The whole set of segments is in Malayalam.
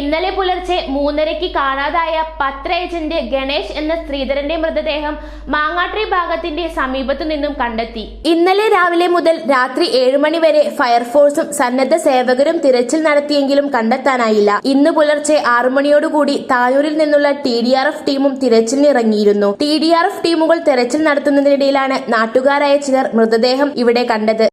ഇന്നലെ പുലർച്ചെ 3:30 കാണാതായ പത്ര ഏജന്റ് ഗണേഷ് എന്ന ശ്രീധരന്റെ മൃതദേഹം മാങ്ങാട്രി ഭാഗത്തിന്റെ സമീപത്തു നിന്നും കണ്ടെത്തി. ഇന്നലെ രാവിലെ മുതൽ രാത്രി 7 മണി വരെ ഫയർഫോഴ്സും സന്നദ്ധ സേവകരും തിരച്ചിൽ നടത്തിയെങ്കിലും കണ്ടെത്താനായില്ല. ഇന്ന് പുലർച്ചെ 6 മണിയോടുകൂടി താനൂരിൽ നിന്നുള്ള TDRF ടീമും തിരച്ചിലിനിറങ്ങിയിരുന്നു. TDRF ടീമുകൾ തെരച്ചിൽ നടത്തുന്നതിനിടയിലാണ് നാട്ടുകാരായ ചിലർ മൃതദേഹം ഇവിടെ കണ്ടത്.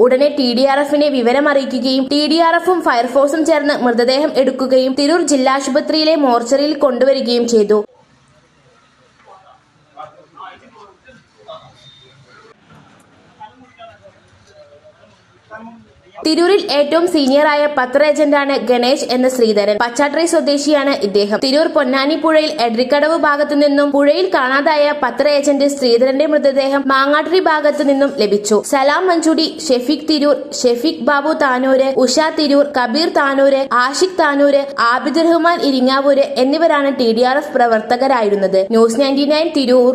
ഉടനെ TDRFിനെ വിവരമറിയിക്കുകയും TDRFും ഫയർഫോഴ്സും ചേർന്ന് മൃതദേഹം എടുക്കുകയും തിരൂർ ജില്ലാശുപത്രിയിലെ മോർച്ചറിയിൽ കൊണ്ടുവരികയും ചെയ്തു. തിരൂരിൽ ഏറ്റവും സീനിയറായ പത്ര ഏജന്റാണ് ഗണേഷ് എന്ന ശ്രീധരൻ. പച്ചാട്രി സ്വദേശിയാണ് ഇദ്ദേഹം. തിരൂർ പൊന്നാനി പുഴയിൽ എഡ്രിക്കടവ് ഭാഗത്തു നിന്നും പുഴയിൽ കാണാതായ പത്ര ഏജന്റ് ശ്രീധരന്റെ മൃതദേഹം മാങ്ങാട്രി ഭാഗത്തു നിന്നും ലഭിച്ചു. സലാം മഞ്ചുടി, ഷെഫീഖ് തിരൂർ, ഷെഫീഖ് ബാബു താനൂര്, ഉഷ തിരൂർ, കബീർ താനൂര്, ആഷിഖ് താനൂര്, ആബിദുർ റഹ്മാൻ ഇരിങ്ങാവൂര് എന്നിവരാണ് TDRF പ്രവർത്തകരായിരുന്നത്. ന്യൂസ് 99 തിരൂർ.